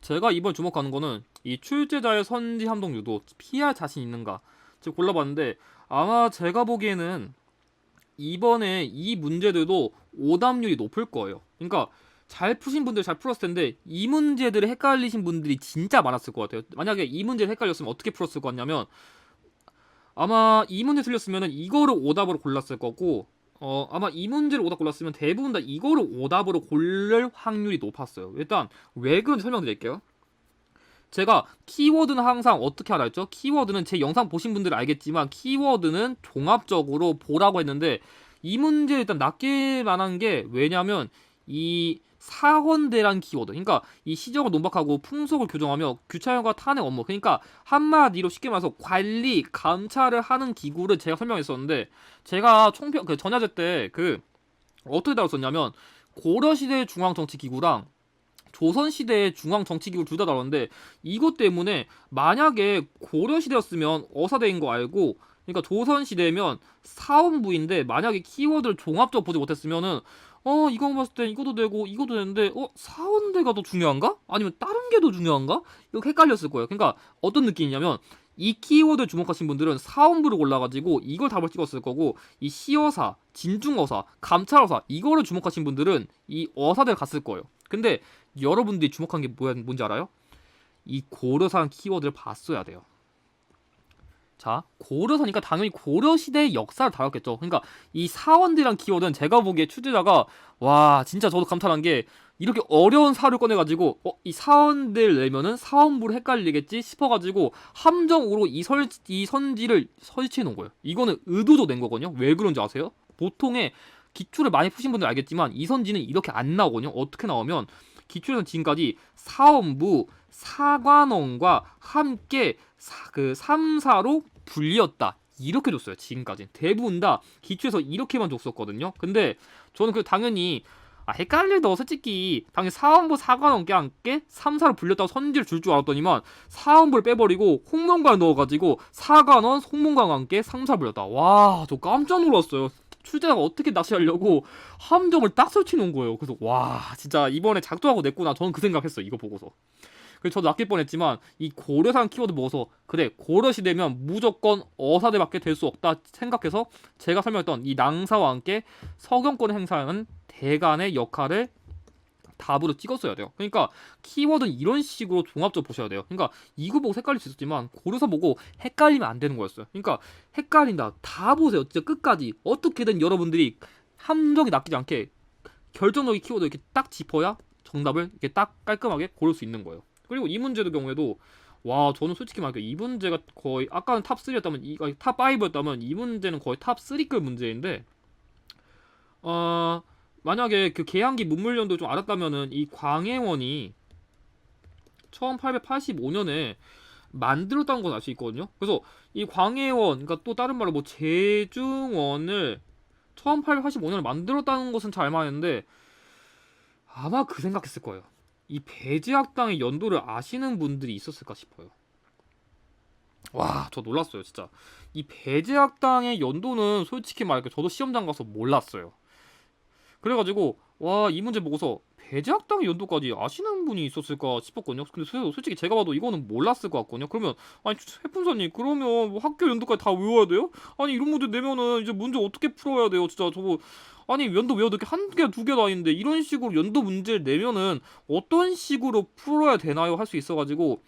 S1: 제가 이번 주목하는 거는 이 출제자의 선지 함동 유도 피할 자신 있는가 지금 골라봤는데 아마 제가 보기에는 이번에 이 문제들도 오답률이 높을 거예요. 그러니까 잘 푸신 분들 잘 풀었을 텐데 이 문제들을 헷갈리신 분들이 진짜 많았을 것 같아요. 만약에 이 문제를 헷갈렸으면 어떻게 풀었을 것 같냐면 아마 이 문제 틀렸으면 이거를 오답으로 골랐을 거고 아마 이 문제를 오답 골랐으면 대부분 다 이거를 오답으로 고를 확률이 높았어요. 일단 왜 그런지 설명드릴게요. 제가 키워드는 항상 어떻게 하라 했죠? 키워드는 제 영상 보신 분들은 알겠지만 키워드는 종합적으로 보라고 했는데 이 문제 일단 낫게 만한 게 왜냐면 이 사원대란 키워드 그러니까 이 시정을 논박하고 풍속을 교정하며 규차형과 탄핵 업무 그러니까 한마디로 쉽게 말해서 관리 감찰을 하는 기구를 제가 설명했었는데 제가 총평 그 전야제 때 그 어떻게 다뤘었냐면 고려시대 중앙정치기구랑 조선시대의 중앙정치기구 둘 다 다뤘는데 이것 때문에 만약에 고려시대였으면 어사대인 거 알고 그러니까 조선시대면 사원부인데 만약에 키워드를 종합적으로 보지 못했으면은 이거 봤을 땐 이것도 되고 이것도 되는데 사원대가 더 중요한가? 아니면 다른 게 더 중요한가? 이렇게 헷갈렸을 거예요. 그러니까 어떤 느낌이냐면 이 키워드에 주목하신 분들은 사원부를 골라가지고 이걸 답을 찍었을 거고 이 시어사, 진중어사, 감찰어사 이거를 주목하신 분들은 이 어사대를 갔을 거예요. 근데 여러분들이 주목한 게 뭔지 알아요? 이 고려사라는 키워드를 봤어야 돼요. 자, 고려사니까 당연히 고려시대의 역사를 다뤘겠죠. 그러니까 이 사원들이란 키워드는 제가 보기에 출제자가 와 진짜 저도 감탄한 게 이렇게 어려운 사를 꺼내가지고 이 사원들 내면은 사원부를 헷갈리겠지 싶어가지고 함정으로 이 선지를 설치해 놓은 거예요. 이거는 의도도 낸 거거든요. 왜 그런지 아세요? 보통의 기출을 많이 푸신 분들 알겠지만 이 선지는 이렇게 안 나오거든요. 어떻게 나오면 기출에서 지금까지 사원부, 사관원과 함께 그 3사로 불렸다. 이렇게 줬어요. 지금까지 대부분 다 기출에서 이렇게만 줬었거든요. 근데 저는 당연히 헷갈려도 솔직히 당연히 사원부 사관원과 함께 3사로 불렸다고 선지를 줄 줄 알았더니만 사원부를 빼버리고 홍문관을 넣어가지고 사관원, 송문관과 함께 3사로 불렸다. 와, 저 깜짝 놀랐어요. 출제자가 어떻게 낚시하려고 함정을 딱 설치놓은 거예요. 그래서 와 진짜 이번에 작동하고 냈구나. 저는 그 생각했어요. 이거 보고서. 그래서 저도 낚일 뻔했지만 이 고려산 키워드 보고서 그래 고려시대면 무조건 어사대밖에 될 수 없다 생각해서 제가 설명했던 이 낭사와 함께 서경권을 행사하는 대간의 역할을 답으로 찍었어야 돼요. 그러니까 키워드는 이런 식으로 종합적으로 보셔야 돼요. 그러니까 이거 보고 헷갈릴 수 있었지만 고려사 보고 헷갈리면 안 되는 거였어요. 그러니까 헷갈린다. 다 보세요. 진짜 끝까지 어떻게든 여러분들이 함정이 낚이지 않게 결정적인 키워드 이렇게 딱 짚어야 정답을 이렇게 딱 깔끔하게 고를 수 있는 거예요. 그리고 이 문제의 경우에도 와 저는 솔직히 말할게요. 이 문제가 거의 아까는 탑 3였다면 탑 5였다면 이 문제는 거의 탑 3급 문제인데 만약에 그 계양기 문물연도 좀 알았다면은 이 광해원이 1885년에 만들었다는 건 알 수 있거든요. 그래서 이 광해원, 그러니까 또 다른 말로 뭐 제중원을 1885년에 만들었다는 것은 잘 알만했는데 아마 그 생각했을 거예요. 이 배제학당의 연도를 아시는 분들이 있었을까 싶어요. 와, 저 놀랐어요, 진짜. 이 배제학당의 연도는 솔직히 말할게 저도 시험장 가서 몰랐어요. 그래가지고 와, 이 문제 보고서 배제학당의 연도까지 아시는 분이 있었을까 싶었거든요. 근데 솔직히 제가 봐도 이거는 몰랐을 것 같거든요. 그러면 아니 해fun사님 그러면 뭐 학교 연도까지 다 외워야 돼요? 아니 이런 문제 내면은 이제 문제 어떻게 풀어야 돼요? 진짜 저거 아니 연도 외워도 한 개, 두 개도 아닌데 이런 식으로 연도 문제를 내면은 어떤 식으로 풀어야 되나요? 할 수 있어가지고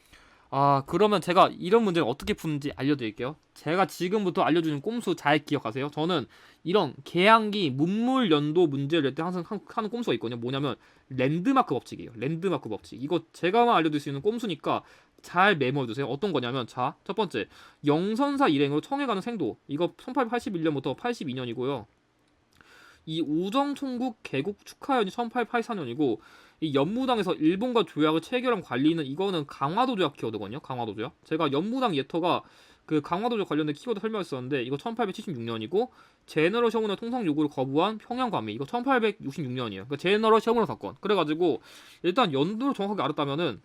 S1: 아, 그러면 제가 이런 문제를 어떻게 푸는지 알려드릴게요. 제가 지금부터 알려주는 꼼수 잘 기억하세요. 저는 이런 계양기 문물 연도 문제를 낼 때 항상 하는 꼼수가 있거든요. 뭐냐면 랜드마크 법칙이에요. 랜드마크 법칙. 이거 제가만 알려드릴 수 있는 꼼수니까 잘 메모해두세요. 어떤 거냐면 자, 첫 번째 영선사 일행으로 청해 가는 생도. 이거 1881년부터 82년이고요. 이 우정총국 개국 축하연이 1884년이고 이 연무당에서 일본과 조약을 체결한 관리는 이거는 강화도 조약 키워드거든요. 강화도 조약. 제가 연무당 예터가 그 강화도 조약 관련된 키워드 설명했었는데 이거 1876년이고 제너럴 셔문의 통상 요구를 거부한 평양 관미 이거 1866년이에요. 그러니까 제너럴 셔문의 사건. 그래가지고 일단 연도를 정확하게 알았다면은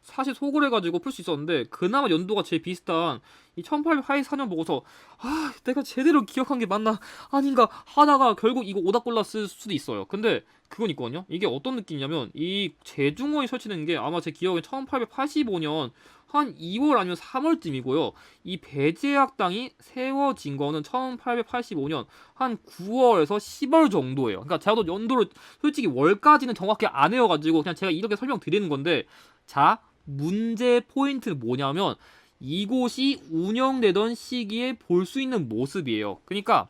S1: 사실 속을 해가지고 풀 수 있었는데 그나마 연도가 제일 비슷한 이 1884년 보고서 아 내가 제대로 기억한 게 맞나 아닌가 하다가 결국 이거 오다 골랐을 수도 있어요. 근데 그건 있거든요. 이게 어떤 느낌이냐면 이 제중원이 설치된 게 아마 제 기억에 1885년 한 2월 아니면 3월쯤이고요. 이 배제학당이 세워진 거는 1885년 한 9월에서 10월 정도예요. 그러니까 제가 연도를 솔직히 월까지는 정확히 안 외워가지고 그냥 제가 이렇게 설명드리는 건데 자 문제 포인트는 뭐냐면 이곳이 운영되던 시기에 볼 수 있는 모습이에요. 그러니까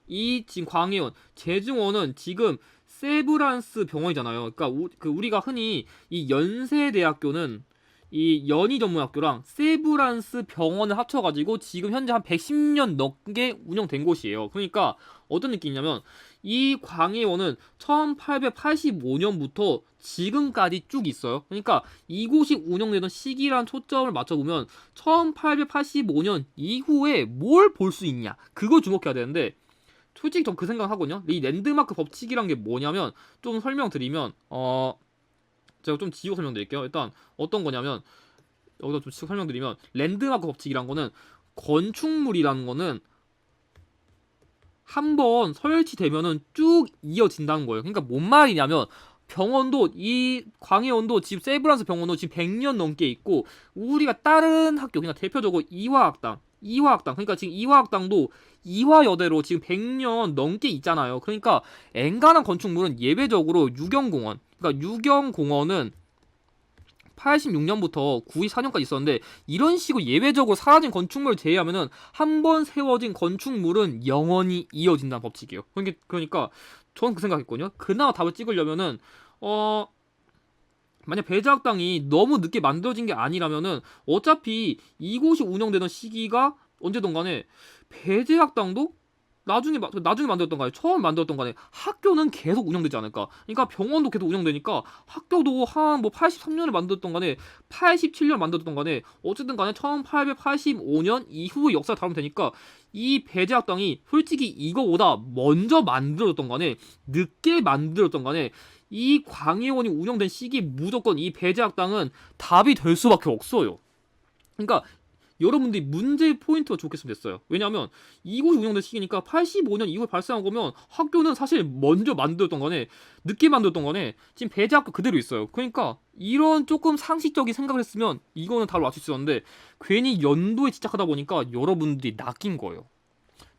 S1: 이 지금 광해원 제중원은 지금 세브란스 병원이잖아요. 그러니까 우리가 흔히 이 연세대학교는 이 연희전문학교랑 세브란스 병원을 합쳐가지고 지금 현재 한 110년 넘게 운영된 곳이에요. 그러니까 어떤 느낌이냐면 이 광해원은 1885년부터 지금까지 쭉 있어요. 그러니까 이곳이 운영되던 시기란 초점을 맞춰보면 1885년 이후에 뭘 볼 수 있냐 그걸 주목해야 되는데 솔직히 전 그 생각 하거든요. 이 랜드마크 법칙이란 게 뭐냐면 좀 설명드리면 제가 좀 지우고 설명드릴게요. 일단 어떤 거냐면 여기다 좀 설명드리면 랜드마크 법칙이란 거는 건축물이라는 거는 한번 설치되면은 쭉 이어진다는 거예요. 그러니까 뭔 말이냐면 병원도 이 광해원도 지금 세브란스 병원도 지금 100년 넘게 있고 우리가 다른 학교 그냥 대표적으로 이화학당 그러니까 지금 이화학당도 이화여대로 지금 100년 넘게 있잖아요. 그러니까 엔간한 건축물은 예외적으로 유경공원 그러니까 유경공원은 86년부터 94년까지 있었는데 이런 식으로 예외적으로 사라진 건축물을 제외하면은 한 번 세워진 건축물은 영원히 이어진다는 법칙이에요. 그러니까 저는 그 생각했거든요. 그나마 답을 찍으려면은 어 만약 배제학당이 너무 늦게 만들어진 게 아니라면은 어차피 이곳이 운영되던 시기가 언제든 간에 배제학당도 나중에 만들었던 간에 처음 만들었던 간에 학교는 계속 운영되지 않을까. 그러니까 병원도 계속 운영되니까 학교도 한 뭐 83년에 만들었던 간에 87년 만들었던 간에 어쨌든 간에 1885년 이후의 역사를 다루면 되니까 이 배제학당이 솔직히 이거보다 먼저 만들었던 간에 늦게 만들었던 간에 이 광해원이 운영된 시기 무조건 이 배제학당은 답이 될 수밖에 없어요. 그러니까 여러분들이 문제 포인트가 좋겠으면 됐어요. 왜냐하면 이곳이 운영된 시기니까 85년 이후에 발생한 거면 학교는 사실 먼저 만들었던 거네 늦게 만들었던 거네 지금 배제학교 그대로 있어요. 그러니까 이런 조금 상식적인 생각을 했으면 이거는 답을 맞출 수 있었는데 괜히 연도에 집착하다 보니까 여러분들이 낚인 거예요.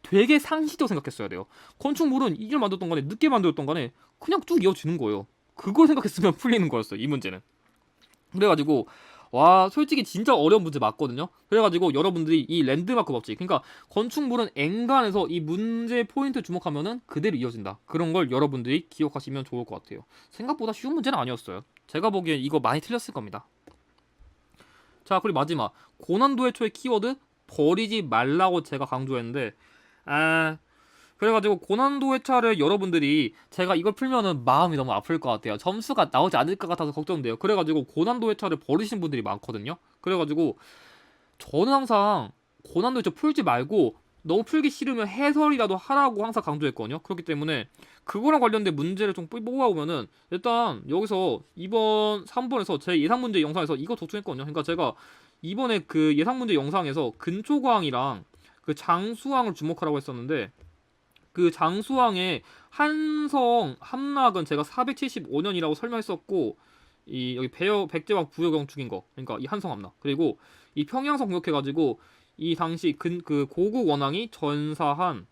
S1: 되게 상식적으로 생각했어야 돼요. 건축물은 이걸 만들었던 거네 늦게 만들었던 거네 그냥 쭉 이어지는 거예요. 그걸 생각했으면 풀리는 거였어요. 이 문제는. 그래가지고 와 솔직히 진짜 어려운 문제 맞거든요. 그래가지고 여러분들이 이 랜드마크 법칙 그러니까 건축물은 엔간해서 이 문제 포인트 주목하면은 그대로 이어진다. 그런 걸 여러분들이 기억하시면 좋을 것 같아요. 생각보다 쉬운 문제는 아니었어요. 제가 보기엔 이거 많이 틀렸을 겁니다. 자 그리고 마지막 고난도의 초의 키워드 버리지 말라고 제가 강조했는데 아 그래가지고 고난도 회차를 여러분들이 제가 이걸 풀면은 마음이 너무 아플 것 같아요. 점수가 나오지 않을 것 같아서 걱정돼요. 그래가지고 고난도 회차를 버리신 분들이 많거든요. 그래가지고 저는 항상 고난도 회차 풀지 말고 너무 풀기 싫으면 해설이라도 하라고 항상 강조했거든요. 그렇기 때문에 그거랑 관련된 문제를 좀 뽑아보면은 일단 여기서 이번 3번에서 제 예상 문제 영상에서 이거 적중했거든요. 그러니까 제가 이번에 그 예상 문제 영상에서 근초광이랑 그 장수왕을 주목하라고 했었는데 그 장수왕의 한성 함락은 제가 475년이라고 설명했었고 이 여기 백제왕 부여경 죽인 거 그러니까 이 한성 함락 그리고 이 평양성 공격해가지고 이 당시 그 고국 원왕이 전사한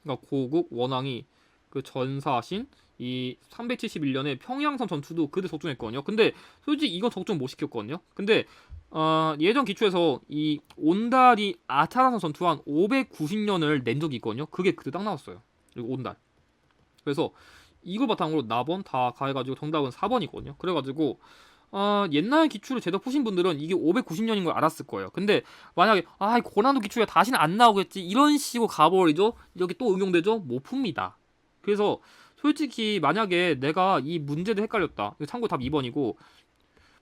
S1: 그러니까 고국 원왕이 그 전사하신 이 371년에 평양선 전투도 그때 적중했거든요. 근데 솔직히 이건 적중 못 시켰거든요. 근데 예전 기초에서 이 온달이 아차라선 전투한 590년을 낸 적이 있거든요. 그게 그때 딱 나왔어요. 그리고 온달. 그래서 이걸 바탕으로 나번 다 가해가지고 정답은 4번이거든요. 그래가지고 옛날 기출을 제대로 푸신 분들은 이게 590년인 걸 알았을 거예요. 근데 만약에 고난도 기출이 다시는 안 나오겠지 이런 식으로 가버리죠. 여기 또 응용되죠. 못 풉니다. 그래서 솔직히 만약에 내가 이 문제도 헷갈렸다. 참고 답 2번이고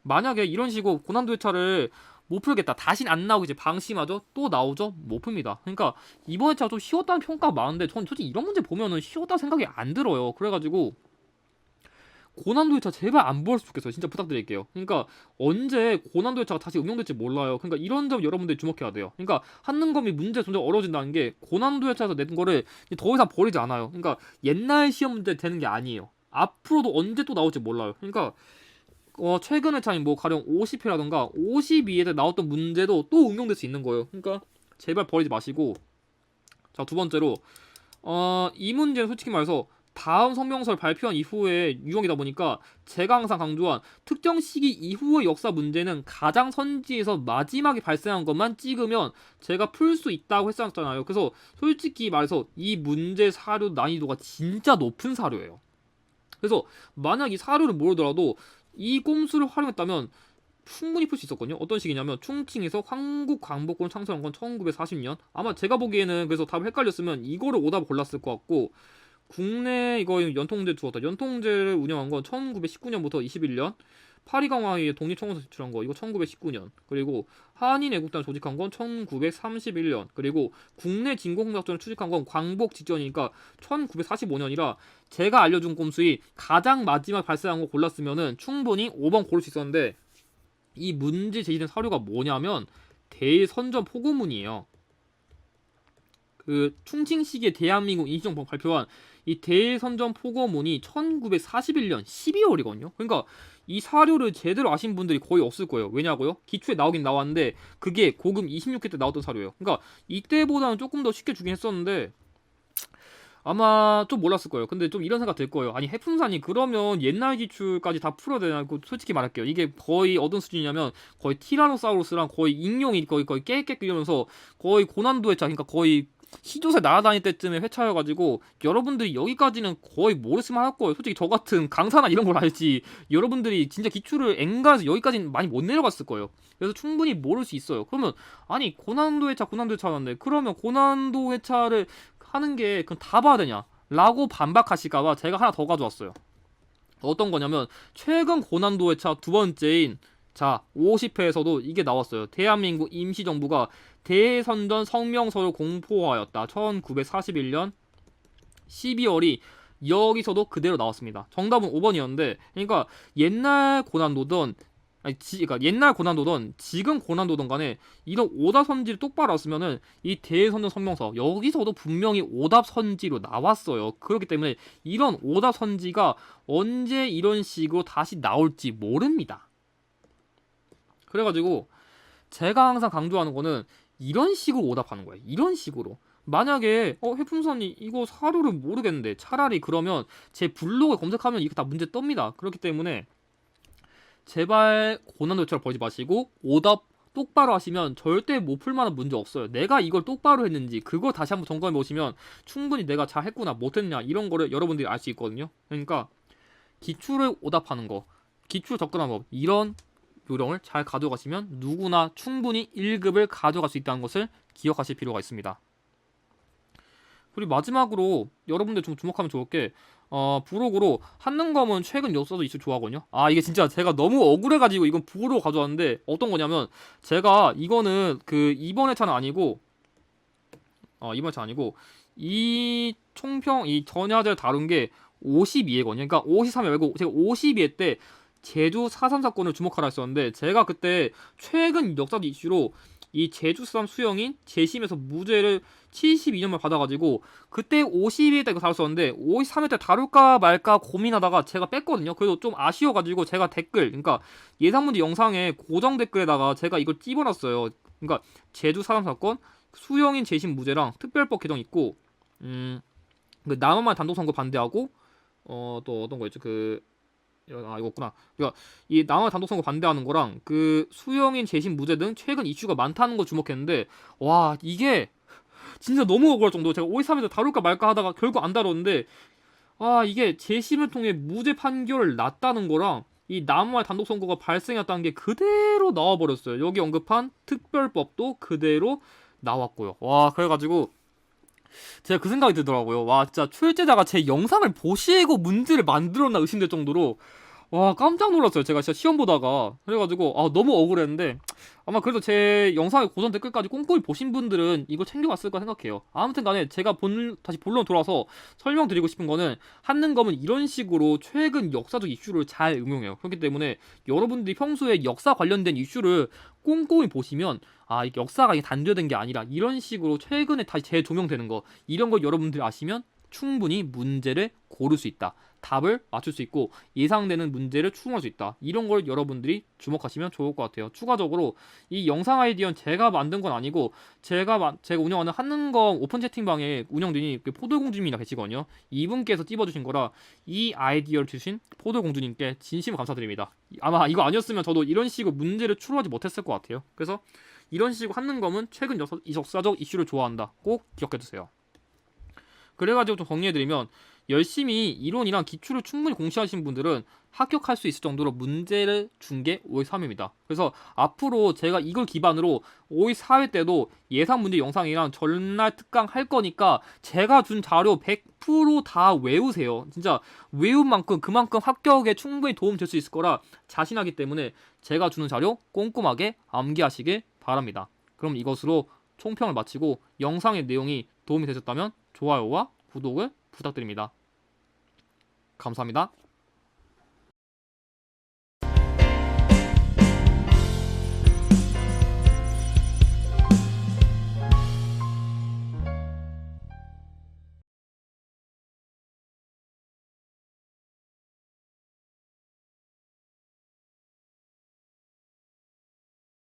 S1: 만약에 이런 식으로 고난도 회차를 못 풀겠다. 다시는 안 나오겠지. 방심하죠. 또 나오죠. 못 풉니다. 그러니까 이번 회차 좀 쉬웠다는 평가가 많은데 전 솔직히 이런 문제 보면은 쉬웠다 생각이 안 들어요. 그래가지고 고난도 회차 제발 안 보았으면 좋겠어요. 진짜 부탁드릴게요. 그러니까 언제 고난도 회차가 다시 응용될지 몰라요. 그러니까 이런 점 여러분들이 주목해야 돼요. 그러니까 한능검이 문제 점점 어려워진다는 게 고난도 회차에서 낸 거를 더 이상 버리지 않아요. 그러니까 옛날 시험 문제 되는 게 아니에요. 앞으로도 언제 또 나올지 몰라요. 그러니까 최근 회차인 뭐 가령 50회라던가 52에 나왔던 문제도 또 응용될 수 있는 거예요. 그러니까 제발 버리지 마시고 자, 두 번째로 이 문제는 솔직히 말해서 다음 성명서를 발표한 이후에 유형이다 보니까 제가 항상 강조한 특정 시기 이후의 역사 문제는 가장 선지에서 마지막에 발생한 것만 찍으면 제가 풀 수 있다고 했었잖아요. 그래서 솔직히 말해서 이 문제 사료 난이도가 진짜 높은 사료예요. 그래서 만약 이 사료를 모르더라도 이 꼼수를 활용했다면 충분히 풀 수 있었거든요. 어떤 식이냐면 충칭에서 한국 광복군을 창설한 건 1940년. 아마 제가 보기에는 그래서 답을 헷갈렸으면 이거를 오답을 골랐을 것 같고 국내 이거 연통제 두었다. 연통제를 운영한 건 1919년부터 21년. 파리강화의 독립청원서 제출한 거 이거 1919년. 그리고 한인 애국단 조직한 건 1931년. 그리고 국내 진공작전을 추진한 건 광복 직전이니까 1945년이라 제가 알려준 꼼수이 가장 마지막 발생한 거 골랐으면은 충분히 5번 고를 수 있었는데 이 문제 제시된 사료가 뭐냐면 대선전 포고문이에요. 그 충칭 시기에 대한민국 인시정법 발표한 이 대선전 포고문이 1941년 12월이거든요. 그러니까 이 사료를 제대로 아신 분들이 거의 없을 거예요. 왜냐고요? 기초에 나오긴 나왔는데 그게 고금 26회 때 나왔던 사료예요. 그러니까 이때보다는 조금 더 쉽게 주긴 했었는데 아마 좀 몰랐을 거예요. 근데 좀 이런 생각 들 거예요. 아니 해풍산이 그러면 옛날 기출까지 다 풀어야 되나? 솔직히 말할게요. 이게 거의 어떤 수준이냐면 거의 티라노사우루스랑 거의 익룡이 거의 깨깨 끌면서 거의 고난도 회차 그러니까 거의 시조새 날아다닐 때쯤에 회차여가지고 여러분들이 여기까지는 거의 모르시면 할 거예요. 솔직히 저 같은 강사나 이런 걸 알지 여러분들이 진짜 기출을 앵간해서 여기까지는 많이 못 내려갔을 거예요. 그래서 충분히 모를 수 있어요. 그러면 아니 고난도 회차 하는데 그러면 고난도 회차를 하는 게 그럼 다 봐야 되냐? 라고 반박하실까봐 제가 하나 더 가져왔어요. 어떤 거냐면 최근 고난도 회차 두 번째인 자 50회에서도 이게 나왔어요. 대한민국 임시정부가 대선전 성명서를 공포하였다. 1941년 12월이 여기서도 그대로 나왔습니다. 정답은 5번이었는데 그러니까 옛날 고난도든 그러니까 옛날 고난도든 지금 고난도든 간에 이런 오답 선지를 똑바로 왔으면은 이 대선전 성명서 여기서도 분명히 오답 선지로 나왔어요. 그렇기 때문에 이런 오답 선지가 언제 이런 식으로 다시 나올지 모릅니다. 그래가지고 제가 항상 강조하는 거는 이런 식으로 오답하는 거예요. 이런 식으로. 만약에 해풍선이 이거 사료를 모르겠는데 차라리 그러면 제 블로그에 검색하면 이거 다 문제 뜹니다. 그렇기 때문에 제발 고난도 회차를 버리지 마시고 오답 똑바로 하시면 절대 못 풀만한 문제 없어요. 내가 이걸 똑바로 했는지 그거 다시 한번 점검해 보시면 충분히 내가 잘 했구나 못했냐 이런 거를 여러분들이 알 수 있거든요. 그러니까 기출을 오답하는 거, 기출 접근하는 법 이런 요령을 잘 가져가시면 누구나 충분히 1급을 가져갈 수 있다는 것을 기억하실 필요가 있습니다. 그리고 마지막으로 여러분들 좀 주목하면 좋을 게 부록으로 한능검은 최근 역사도 이슈 좋아하거든요. 아 이게 진짜 제가 너무 억울해가지고 이건 부록으로 가져왔는데 어떤 거냐면 제가 이거는 그 이번 회차는 아니고 이번 회차 아니고 이 총평 이 전야제를 다룬 게 52회거든요. 그러니까 53회 말고 제가 52회 때 제주 4.3 사건을 주목하라 했었는데 제가 그때 최근 역사도 이슈로 이 제주 사람 수영인 재심에서 무죄를 72년만 받아가지고 그때 52회 때 이거 다뤘었는데 53회 때 다룰까 말까 고민하다가 제가 뺐거든요. 그래도 좀 아쉬워가지고 제가 댓글 그러니까 예상문제 영상에 고정 댓글에다가 제가 이걸 찝어놨어요. 그러니까 제주 4.3 사건 수영인 재심 무죄랑 특별법 개정 있고 그 남한만 단독 선거 반대하고 또 어떤 거 있죠 이거구나. 그러니까 이 남한 단독 선거 반대하는 거랑 그 수영인 재심 무죄 등 최근 이슈가 많다는 거 주목했는데 와 이게 진짜 너무 억울할 정도. 제가 5.13에서 다룰까 말까 하다가 결국 안 다뤘는데 이게 재심을 통해 무죄 판결을 났다는 거랑 이 남한의 단독 선거가 발생했다는 게 그대로 나와버렸어요. 여기 언급한 특별법도 그대로 나왔고요. 와 그래가지고 제가 그 생각이 들더라고요. 와 진짜 출제자가 제 영상을 보시고 문제를 만들었나 의심될 정도로 와 깜짝 놀랐어요. 제가 진짜 시험 보다가 그래가지고 너무 억울했는데 아마 그래도 제 영상의 고전 댓글까지 꼼꼼히 보신 분들은 이거 챙겨갔을 까 생각해요. 아무튼간에 제가 다시 본론 돌아서 설명드리고 싶은 거는 한능검은 이런 식으로 최근 역사적 이슈를 잘 응용해요. 그렇기 때문에 여러분들이 평소에 역사 관련된 이슈를 꼼꼼히 보시면 이게 역사가 단죄된 게 아니라 이런 식으로 최근에 다시 재조명되는 거 이런 걸 여러분들이 아시면 충분히 문제를 고를 수 있다. 답을 맞출 수 있고 예상되는 문제를 추궁할 수 있다. 이런 걸 여러분들이 주목하시면 좋을 것 같아요. 추가적으로 이 영상 아이디어는 제가 만든 건 아니고 제가 운영하는 한능검 오픈 채팅방에 운영진이 포도공주님이라 계시거든요. 이분께서 찝어주신 거라 이 아이디어를 주신 포도공주님께 진심으로 감사드립니다. 아마 이거 아니었으면 저도 이런 식으로 문제를 추론하지 못했을 것 같아요. 그래서 이런 식으로 한능검은 최근 역사적 이슈를 좋아한다. 꼭 기억해두세요. 그래가지고 좀 정리해드리면 열심히 이론이랑 기출을 충분히 공시하신 분들은 합격할 수 있을 정도로 문제를 준 게 5월3회입니다. 그래서 앞으로 제가 이걸 기반으로 5월4회 때도 예상 문제 영상이랑 전날 특강 할 거니까 제가 준 자료 100%다 외우세요. 진짜 외운 만큼 그만큼 합격에 충분히 도움 될 수 있을 거라 자신하기 때문에 제가 주는 자료 꼼꼼하게 암기하시길 바랍니다. 그럼 이것으로 총평을 마치고 영상의 내용이 도움이 되셨다면 좋아요와 구독을 부탁드립니다. 감사합니다.